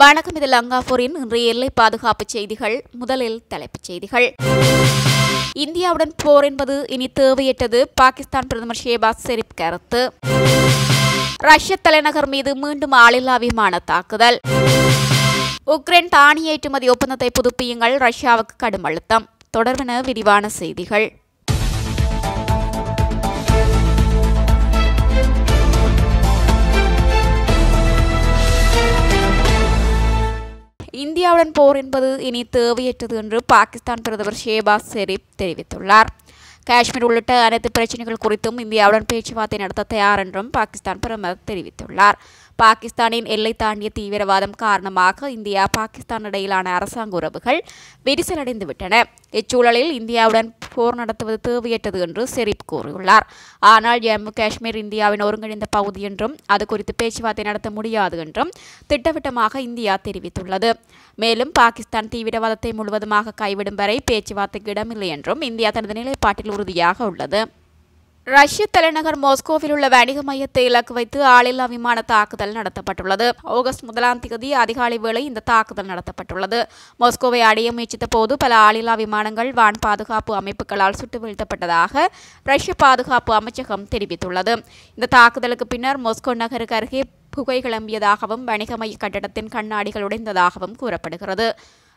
வணக்கம், இது லங்காபூரின் இன்றைய எல்லை பாதுகாப்பு செய்திகள். முதலில் தலைப்புச் செய்திகள். இந்தியாவுடன் போர் என்பது இனி தேவையற்றது. பாகிஸ்தான் பிரதமர் ஷெஹபாஸ் ஷெரீப் கருத்து. ரஷ்ய தலைநகர் மீது மீண்டும் ஆளில்லா விமான தாக்குதல். உக்ரைன் தானிய ஏற்றுமதி ஒப்பந்தத்தை புதுப்பியுங்கள், ரஷ்யாவுக்கு கடும் அழுத்தம். தொடர்பென விரிவான செய்திகள். இந்தியாவுடன் போர் என்பது இனி தேவையற்றது என்று பாகிஸ்தான் பிரதமர் ஷெஹபாஸ் ஷெரீப் தெரிவித்துள்ளார். காஷ்மீர் உள்ளிட்ட அனைத்து பிரச்சினைகள் குறித்தும் இந்தியாவுடன் பேச்சுவார்த்தை நடத்த தயார் என்றும் பாகிஸ்தான் பிரதமர் தெரிவித்துள்ளார். பாகிஸ்தானின் எல்லை தாண்டிய தீவிரவாதம் காரணமாக இந்தியா பாகிஸ்தான் இடையிலான அரசாங்க உறவுகள் விரிசலடைந்துவிட்டன. இச்சூழலில் இந்தியாவுடன் போர் நடத்துவது தேவையற்றது என்று ஷெரீப் கூறியுள்ளார். ஆனால் ஜம்மு காஷ்மீர் இந்தியாவின் ஒருங்கிணைந்த பகுதி என்றும் அது குறித்து பேச்சுவார்த்தை நடத்த முடியாது என்றும் திட்டவட்டமாக இந்தியா தெரிவித்துள்ளது. மேலும் பாகிஸ்தான் தீவிரவாதத்தை முழுவதுமாக கைவிடும் வரை பேச்சுவார்த்தைக்கு இடமில்லை என்றும் இந்தியா தனது நிலைப்பாட்டில் உறுதியாக உள்ளது. ரஷ்ய தலைநகர் மாஸ்கோவில் உள்ள வணிக மையத்தை இலக்கு வைத்து ஆளில்லா விமான தாக்குதல் நடத்தப்பட்டுள்ளது. ஆகஸ்ட் 1ஆம் தேதி அதிகாலை வேளை இந்த தாக்குதல் நடத்தப்பட்டுள்ளது. மாஸ்கோவை அடைய முயற்சித்த போது பல ஆளில்லா விமானங்கள் வான் பாதுகாப்பு அமைப்புகளால் சுட்டு வீழ்த்தப்பட்டதாக ரஷ்ய பாதுகாப்பு அமைச்சகம் தெரிவித்துள்ளது. இந்த தாக்குதலுக்கு பின்னர் மாஸ்கோ நகருக்கு அருகே புகை கிளம்பியதாகவும் வணிக மைய கட்டடத்தின் கண்ணாடிகள் உடைந்ததாகவும் கூறப்படுகிறது.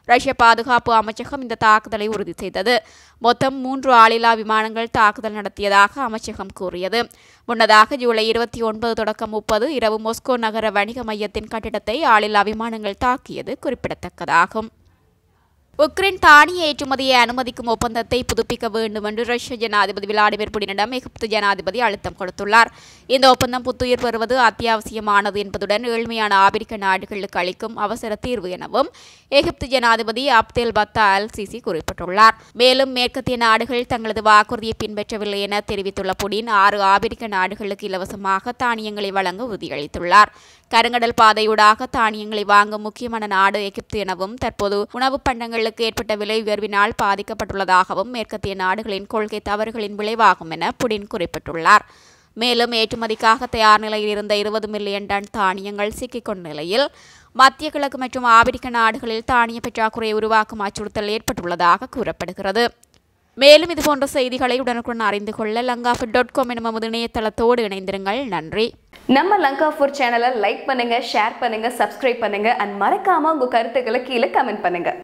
ரஷ்ய பாதுகாப்பு அமைச்சகம் இந்த தாக்குதலை உறுதி செய்தது. மொத்தம் 3 ஆளில்லா விமானங்கள் தாக்குதல் நடத்தியதாக அமைச்சகம் கூறியது. முன்னதாக ஜூலை 29 தொடக்கம் 30 இரவு மாஸ்கோ நகர வணிக மையத்தின் கட்டிடத்தை ஆளில்லா விமானங்கள் தாக்கியது குறிப்பிடத்தக்கதாகும். உக்ரைன் தானிய ஏற்றுமதியை அனுமதிக்கும் ஒப்பந்தத்தை புதுப்பிக்க வேண்டும் என்று ரஷ்ய ஜனாதிபதி விளாடிமிர் புடினிடம் எகிப்து ஜனாதிபதி அழுத்தம் கொடுத்துள்ளார். இந்த ஒப்பந்தம் புத்துயிர் பெறுவது அத்தியாவசியமானது என்பதுடன் ஏழ்மையான ஆபிரிக்க நாடுகளுக்கு அளிக்கும் அவசர தீர்வு எனவும் எகிப்து ஜனாதிபதி அப்தெல் பத்தா அல் சிசி குறிப்பிட்டுள்ளார். மேலும் மேற்கத்திய நாடுகள் தங்களது வாக்குறுதியை பின்பற்றவில்லை என தெரிவித்துள்ள புடின் 6 ஆபிரிக்க நாடுகளுக்கு இலவசமாக தானியங்களை வழங்க உறுதியளித்துள்ளார். கருங்கடல் பாதையூடாக தானியங்களை வாங்கும் முக்கியமான நாடு எகிப்து எனவும் தற்போது உணவுப் பண்டங்களுக்கு ஏற்பட்ட விலை உயர்வினால் பாதிக்கப்பட்டுள்ளதாகவும் மேற்கத்திய நாடுகளின் கொள்கை தவறுகளின் விளைவாகும் என புடின் குறிப்பிட்டுள்ளார். மேலும் ஏற்றுமதிக்காக தயார் நிலையில் இருந்த 20 மில்லியன் டன் தானியங்கள் சிக்கிக்கொண்ட நிலையில் மத்திய கிழக்கு மற்றும் ஆபிரிக்க நாடுகளில் தானிய பற்றாக்குறையை உருவாக்கும் அச்சுறுத்தல் ஏற்பட்டுள்ளதாக கூறப்படுகிறது. மேலும் இதுபோன்ற செய்திகளை உடனுக்குடன் அறிந்து கொள்ள langafood.com எனும் நமது இணையதளத்தோடு இணைந்திருங்கள். நன்றி. நம்ம லங்காஃபூர் சேனலை லைக் பண்ணுங்க, ஷேர் பண்ணுங்க, சப்ஸ்கிரைப் பண்ணுங்க அண்ட் மறக்காம உங்க கருத்துக்களை கீழே கமெண்ட் பண்ணுங்க.